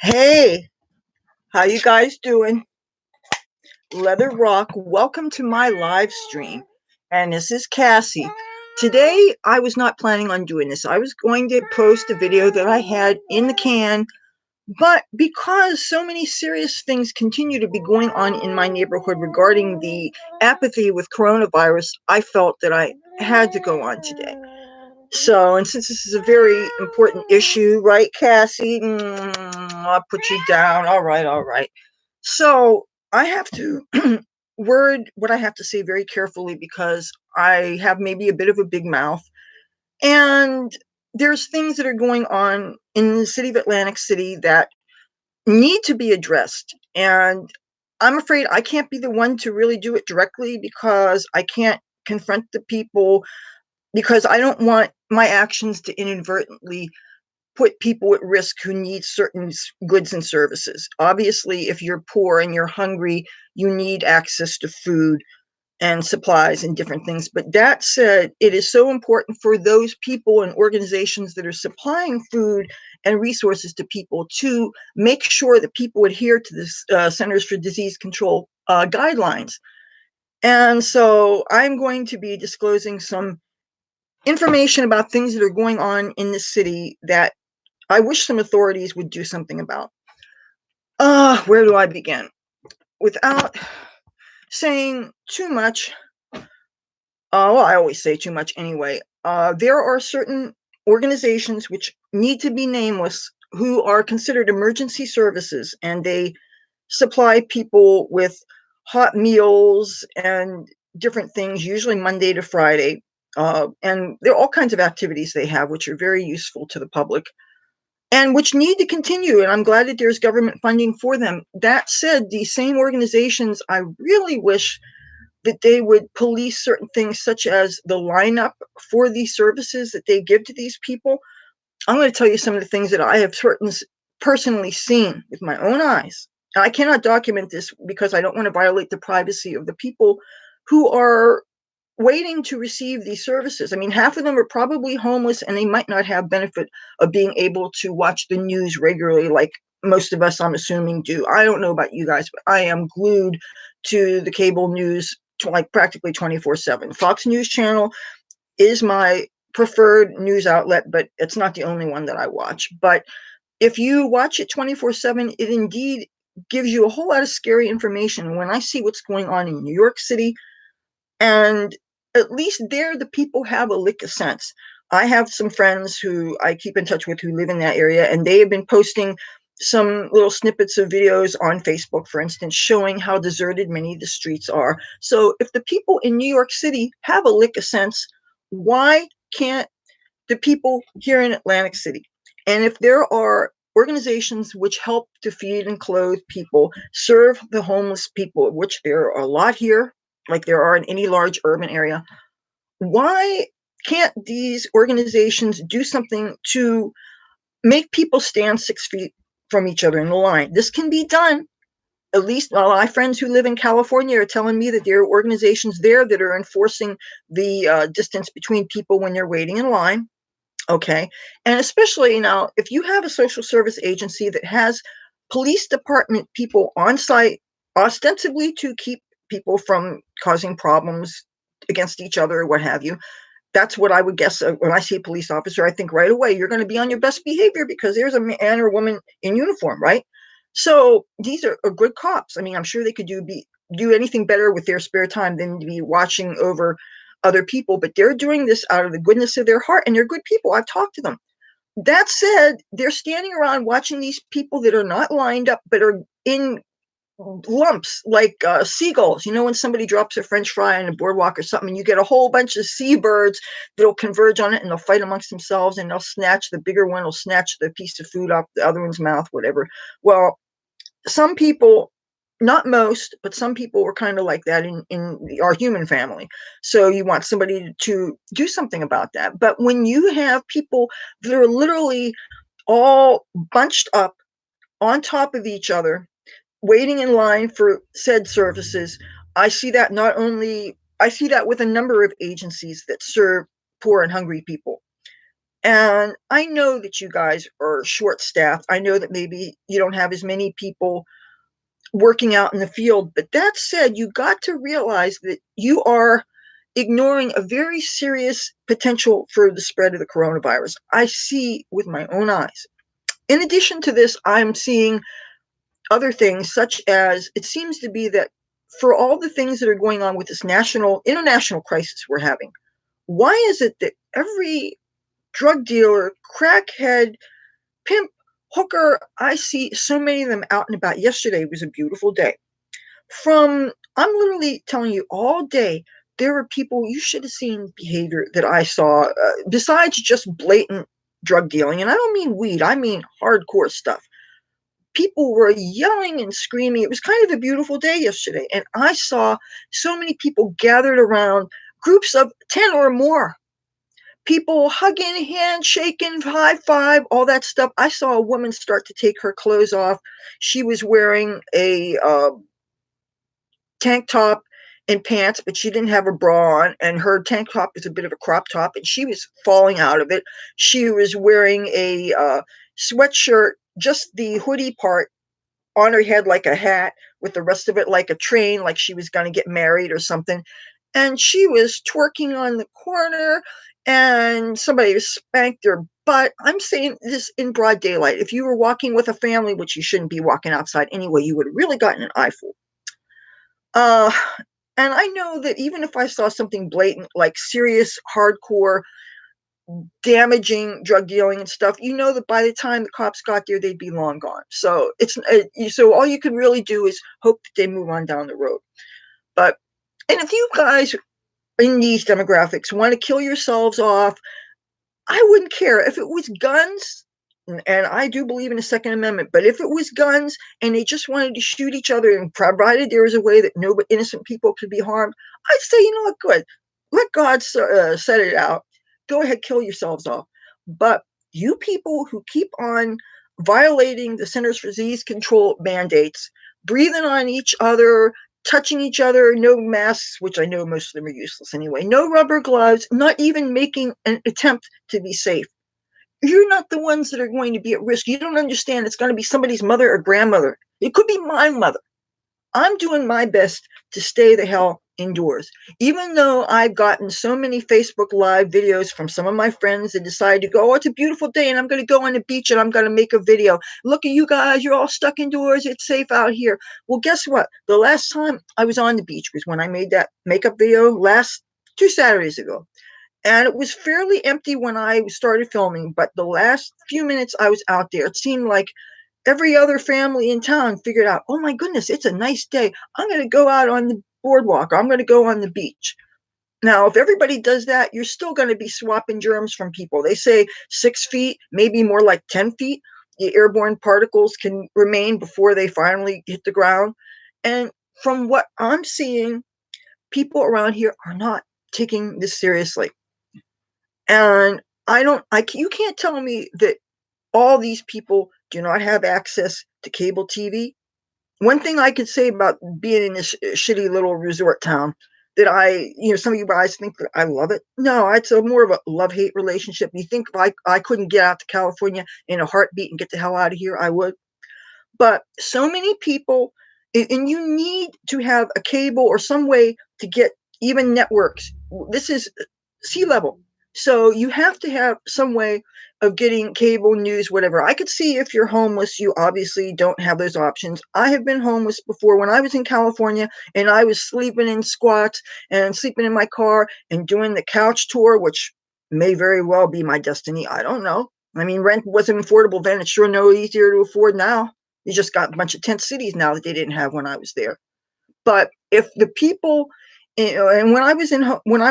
Hey, how you guys doing? Leather Rock, welcome to my live stream. And this is Cassie. Today, I was not planning on doing this. I was going to post a video that I had in the can, but because so many serious things continue to be going on in my neighborhood regarding the apathy with coronavirus, I felt that I had to go on today. So, and since this is a very important issue, right, Cassie? I'll put you down. All right, all right. So, I have to word what I have to say very carefully because I have maybe a bit of a big mouth. And there's things that are going on in the city of Atlantic City that need to be addressed. And I'm afraid I can't be the one to really do it directly because I can't confront the people because I don't want my actions to inadvertently put people at risk who need certain goods and services. Obviously, if you're poor and you're hungry, you need access to food and supplies and different things. But that said, it is so important for those people and organizations that are supplying food and resources to people to make sure that people adhere to the Centers for Disease Control guidelines. And so I'm going to be disclosing some information about things that are going on in the city that I wish some authorities would do something about. Where do I begin? Without saying too much, well, I always say too much anyway. There are certain organizations which need to be nameless who are considered emergency services, and they supply people with hot meals and different things, usually Monday to Friday. And there are all kinds of activities they have which are very useful to the public and which need to continue. And I'm glad that there's government funding for them. That said, these same organizations, I really wish that they would police certain things, such as the lineup for these services that they give to these people. I'm going to tell you some of the things that I have personally seen with my own eyes. And I cannot document this because I don't want to violate the privacy of the people who are waiting to receive these services. I mean, half of them are probably homeless and they might not have benefit of being able to watch the news regularly like most of us, I'm assuming, do. I don't know about you guys, but I am glued to the cable news like practically 24/7. Fox News Channel is my preferred news outlet, but it's not the only one that I watch. But if you watch it 24/7, it indeed gives you a whole lot of scary information. When I see what's going on in New York City, and at least there, the people have a lick of sense. I have some friends who I keep in touch with who live in that area, and they have been posting some little snippets of videos on Facebook, for instance, showing how deserted many of the streets are. So if the people in New York City have a lick of sense, why can't the people here in Atlantic City? And if there are organizations which help to feed and clothe people, serve the homeless people, of which there are a lot here, like there are in any large urban area, why can't these organizations do something to make people stand 6 feet from each other in the line? This can be done. At least, well, my friends who live in California are telling me that there are organizations there that are enforcing the distance between people when they're waiting in line. Okay. And especially now, if you have a social service agency that has police department people on site, ostensibly to keep people from causing problems against each other or what have you, that's what I would guess. When I see a police officer, I think right away, you're going to be on your best behavior because there's a man or woman in uniform, right? So these are good cops. I mean, I'm sure they could do anything better with their spare time than to be watching over other people, but they're doing this out of the goodness of their heart, and they're good people. I've talked to them. That said, they're standing around watching these people that are not lined up, but are in lumps like seagulls. You know, when somebody drops a French fry on a boardwalk or something, you get a whole bunch of seabirds that'll converge on it and they'll fight amongst themselves, and they'll snatch the bigger one, will snatch the piece of food off the other one's mouth, whatever. Well, some people, not most, but some people were kind of like that in our human family. So you want somebody to do something about that. But when you have people that are literally all bunched up on top of each other, waiting in line for said services, I see that I see that with a number of agencies that serve poor and hungry people. And I know that you guys are short-staffed. I know that maybe you don't have as many people working out in the field. But that said, you got to realize that you are ignoring a very serious potential for the spread of the coronavirus. I see with my own eyes. In addition to this, I'm seeing other things, such as it seems to be that for all the things that are going on with this international crisis we're having, why is it that every drug dealer, crackhead, pimp, hooker, I see so many of them out and about? Yesterday was a beautiful day. I'm literally telling you, all day, there were people, you should have seen behavior that I saw, besides just blatant drug dealing. And I don't mean weed, I mean hardcore stuff. People were yelling and screaming. It was kind of a beautiful day yesterday. And I saw so many people gathered around, groups of 10 or more, people hugging, handshaking, high five, all that stuff. I saw a woman start to take her clothes off. She was wearing a tank top and pants, but she didn't have a bra on, and her tank top was a bit of a crop top, and she was falling out of it. She was wearing a sweatshirt, just the hoodie part on her head like a hat, with the rest of it like a train, like she was going to get married or something. And she was twerking on the corner, and somebody spanked her butt. I'm saying this in broad daylight. If you were walking with a family, which you shouldn't be walking outside anyway, you would have really gotten an eyeful. Uh, and I know that even if I saw something blatant, like serious, hardcore, damaging drug dealing and stuff, you know that by the time the cops got there, they'd be long gone. So so all you can really do is hope that they move on down the road. But and if you guys in these demographics want to kill yourselves off, I wouldn't care if it was guns. And I do believe in the Second Amendment, but if it was guns and they just wanted to shoot each other, and provided there was a way that no innocent people could be harmed, I'd say, you know what, good. Let God set it out. Go ahead, kill yourselves off. But you people who keep on violating the Centers for Disease Control mandates, breathing on each other, touching each other, no masks, which I know most of them are useless anyway, no rubber gloves, not even making an attempt to be safe. You're not the ones that are going to be at risk. You don't understand. It's going to be somebody's mother or grandmother. It could be my mother. I'm doing my best to stay the hell indoors. Even though I've gotten so many Facebook Live videos from some of my friends that decide to go, oh, it's a beautiful day and I'm going to go on the beach and I'm going to make a video. Look at you guys. You're all stuck indoors. It's safe out here. Well, guess what? The last time I was on the beach was when I made that makeup video last 2 Saturdays ago. And it was fairly empty when I started filming, but the last few minutes I was out there, it seemed like every other family in town figured out, oh my goodness, it's a nice day. I'm going to go out on the boardwalk. I'm going to go on the beach. Now, if everybody does that, you're still going to be swapping germs from people. They say 6 feet, maybe more like 10 feet. The airborne particles can remain before they finally hit the ground. And from what I'm seeing, people around here are not taking this seriously. And you can't tell me that all these people do not have access to cable TV. One thing I could say about being in this shitty little resort town, that some of you guys think that I love it. No, it's more of a love-hate relationship. You think if I couldn't get out to California in a heartbeat and get the hell out of here, I would. But so many people, and you need to have a cable or some way to get even networks. This is sea level. So you have to have some way of getting cable news, whatever. I could see if you're homeless, you obviously don't have those options. I have been homeless before when I was in California, and I was sleeping in squats and sleeping in my car and doing the couch tour, which may very well be my destiny. I don't know. I mean, rent wasn't affordable then. It's sure no easier to afford now. You just got a bunch of tent cities now that they didn't have when I was there. But if the people, and when I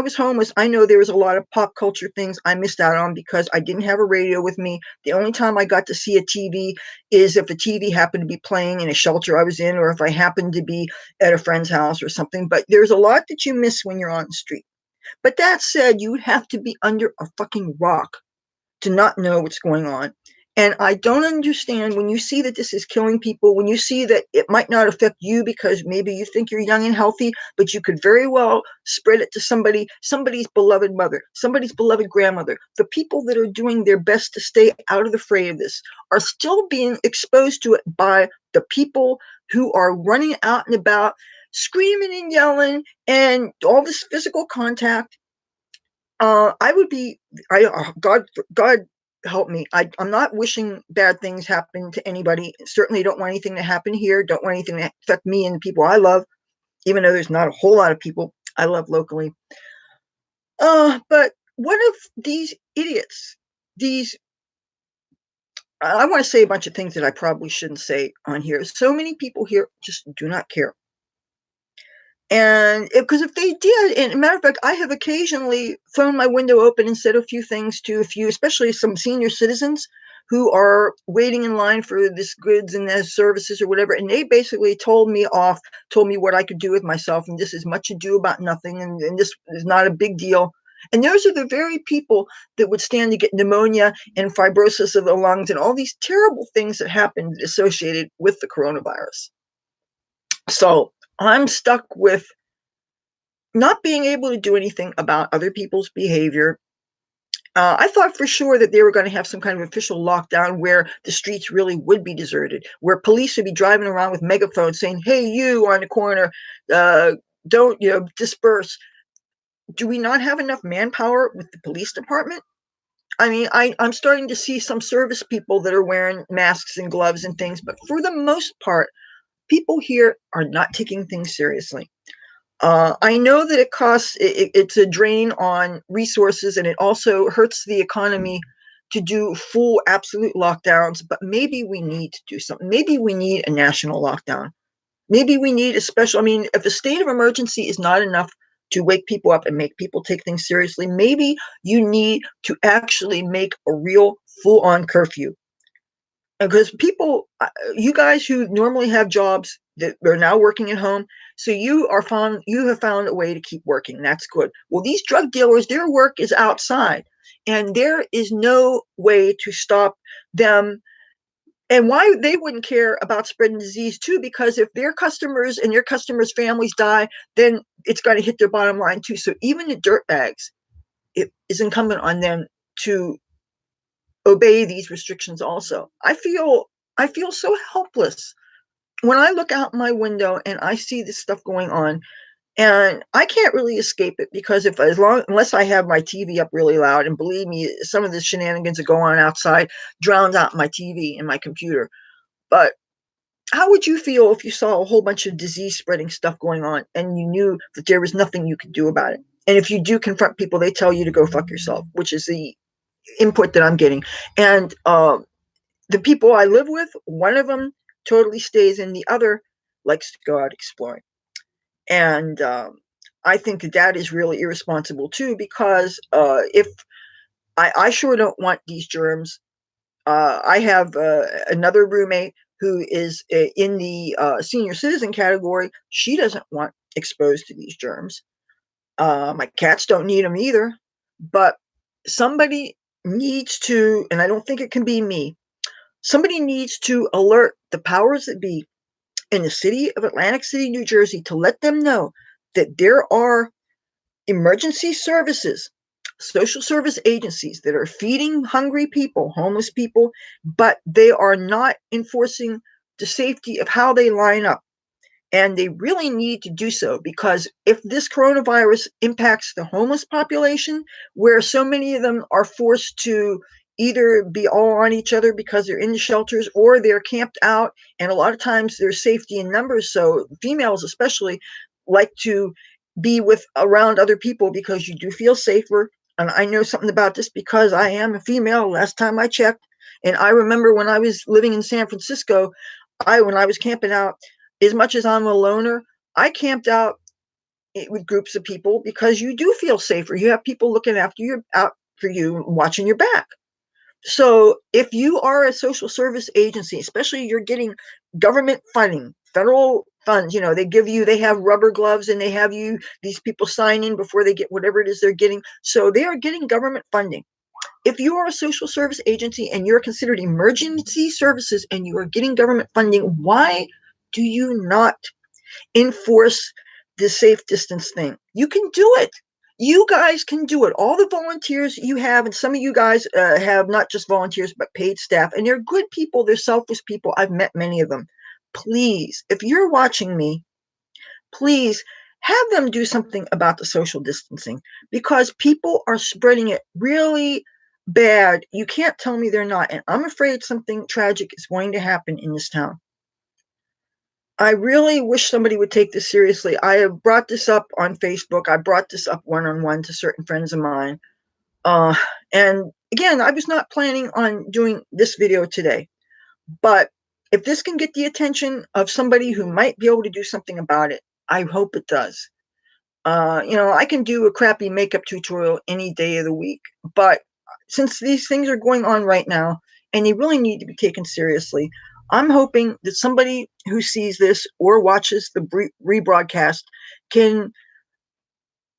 was homeless, I know there was a lot of pop culture things I missed out on because I didn't have a radio with me. The only time I got to see a TV is if a TV happened to be playing in a shelter I was in, or if I happened to be at a friend's house or something. But there's a lot that you miss when you're on the street. But that said, you would have to be under a fucking rock to not know what's going on. And I don't understand when you see that this is killing people, when you see that it might not affect you because maybe you think you're young and healthy, but you could very well spread it to somebody's beloved mother, somebody's beloved grandmother. The people that are doing their best to stay out of the fray of this are still being exposed to it by the people who are running out and about, screaming and yelling, and all this physical contact. I would be, God help me. I'm not wishing bad things happen to anybody. Certainly don't want anything to happen here. Don't want anything to affect me and the people I love, even though there's not a whole lot of people I love locally. But what if these idiots, these, I want to say a bunch of things that I probably shouldn't say on here. So many people here just do not care. And because if they did, and a matter of fact, I have occasionally thrown my window open and said a few things to a few, especially some senior citizens who are waiting in line for this goods and their services or whatever. And they basically told me off, told me what I could do with myself. And this is much ado about nothing. And this is not a big deal. And those are the very people that would stand to get pneumonia and fibrosis of the lungs and all these terrible things that happened associated with the coronavirus. So I'm stuck with not being able to do anything about other people's behavior. I thought for sure that they were going to have some kind of official lockdown where the streets really would be deserted, where police would be driving around with megaphones saying, "Hey, you on the corner, uh, don't disperse." Do we not have enough manpower with the police department? I mean, I'm starting to see some service people that are wearing masks and gloves and things, but for the most part, people here are not taking things seriously. I know that it's a drain on resources and it also hurts the economy to do full absolute lockdowns, but maybe we need to do something. Maybe we need a national lockdown. Maybe we need a special, I mean, if a state of emergency is not enough to wake people up and make people take things seriously, maybe you need to actually make a real full on curfew because people, you guys who normally have jobs that are now working at home, so you have found a way to keep working. That's good. Well, these drug dealers, their work is outside, and there is no way to stop them. And why they wouldn't care about spreading disease too, because if their customers and their customers' families die, then it's going to hit their bottom line too. So even the dirt bags, it is incumbent on them to obey these restrictions also. I feel so helpless when I look out my window and I see this stuff going on, and I can't really escape it because if as long unless I have my TV up really loud, and believe me, some of the shenanigans that go on outside drowns out my TV and my computer. But how would you feel if you saw a whole bunch of disease spreading stuff going on and you knew that there was nothing you could do about it? And if you do confront people, they tell you to go fuck yourself, which is the input that I'm getting. And the people I live with, one of them totally stays in, the other likes to go out exploring. And I think that is really irresponsible too, because if I sure don't want these germs. I have another roommate who is in the senior citizen category. She doesn't want exposed to these germs. My cats don't need them either. But somebody needs to, and I don't think it can be me, somebody needs to alert the powers that be in the city of Atlantic City, New Jersey, to let them know that there are emergency services, social service agencies that are feeding hungry people, homeless people, but they are not enforcing the safety of how they line up. And they really need to do so, because if this coronavirus impacts the homeless population, where so many of them are forced to either be all on each other because they're in the shelters or they're camped out, and a lot of times there's safety in numbers. So females especially like to be with around other people because you do feel safer. And I know something about this because I am a female last time I checked. And I remember when I was living in San Francisco, when I was camping out, as much as I'm a loner, I camped out with groups of people because you do feel safer. You have people looking after you, out for you, watching your back. So if you are a social service agency, especially you're getting government funding, federal funds, they have rubber gloves and they have these people sign in before they get whatever it is they're getting. So they are getting government funding. If you are a social service agency and you're considered emergency services and you are getting government funding, why do you not enforce the safe distance thing? You can do it. You guys can do it. All the volunteers you have, and some of you guys have not just volunteers, but paid staff, and they're good people. They're selfless people. I've met many of them. Please, if you're watching me, please have them do something about the social distancing, because people are spreading it really bad. You can't tell me they're not. And I'm afraid something tragic is going to happen in this town. I really wish somebody would take this seriously. I have brought this up on Facebook. I brought this up one-on-one to certain friends of mine. Uh, and again, I was not planning on doing this video today, but if this can get the attention of somebody who might be able to do something about it, I hope it does. I can do a crappy makeup tutorial any day of the week, but since these things are going on right now and they really need to be taken seriously, I'm hoping that somebody who sees this or watches the rebroadcast can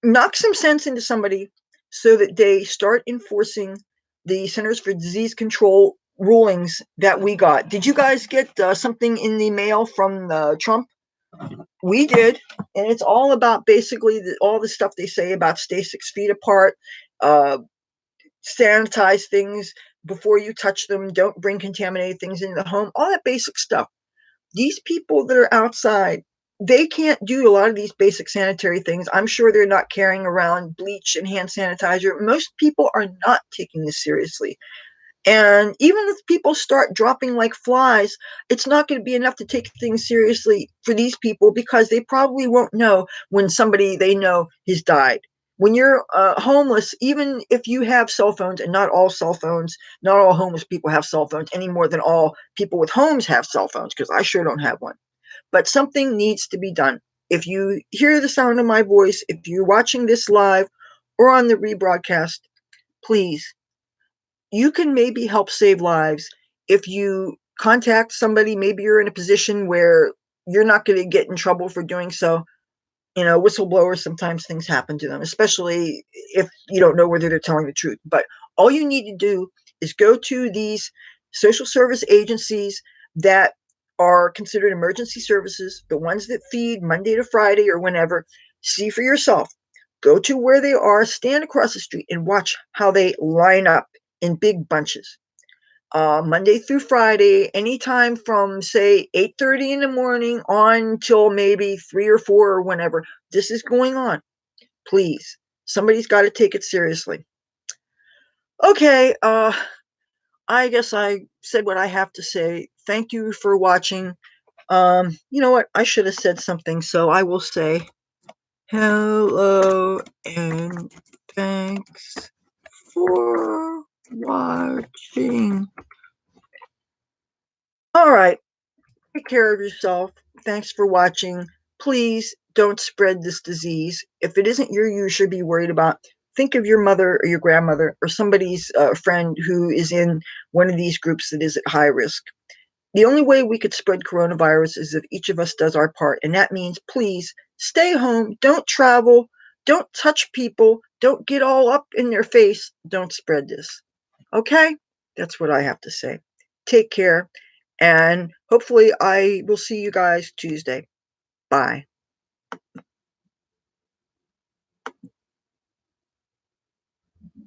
knock some sense into somebody so that they start enforcing the Centers for Disease Control rulings that we got. Did you guys get something in the mail from Trump? We did, and it's all about basically all the stuff they say about stay 6 feet apart, uh, sanitize things before you touch them, don't bring contaminated things into the home, all that basic stuff. These people that are outside, they can't do a lot of these basic sanitary things. I'm sure they're not carrying around bleach and hand sanitizer. Most people are not taking this seriously. And even if people start dropping like flies, it's not going to be enough to take things seriously for these people, because they probably won't know when somebody they know has died. When you're homeless, even if you have cell phones, and not all cell phones, not all homeless people have cell phones any more than all people with homes have cell phones, because I sure don't have one. But something needs to be done. If you hear the sound of my voice, if you're watching this live or on the rebroadcast, please, you can maybe help save lives if you contact somebody. Maybe you're in a position where you're not going to get in trouble for doing so. Whistleblowers, sometimes things happen to them, especially if you don't know whether they're telling the truth. But all you need to do is go to these social service agencies that are considered emergency services, the ones that feed Monday to Friday or whenever. See for yourself. Go to where they are, stand across the street, and watch how they line up in big bunches. Monday through Friday, anytime from say 8:30 in the morning on till maybe 3 or 4 or whenever this is going on. Please, somebody's got to take it seriously. Okay, I guess I said what I have to say. Thank you for watching. You know what? I should have said something, so I will say hello and thanks for watching. All right. Take care of yourself. Thanks for watching. Please don't spread this disease. If it isn't you should be worried about, think of your mother or your grandmother or somebody's friend who is in one of these groups that is at high risk. The only way we could spread coronavirus is if each of us does our part. And that means, please stay home. Don't travel. Don't touch people. Don't get all up in their face. Don't spread this. Okay? That's what I have to say. Take care. And hopefully I will see you guys Tuesday. Bye.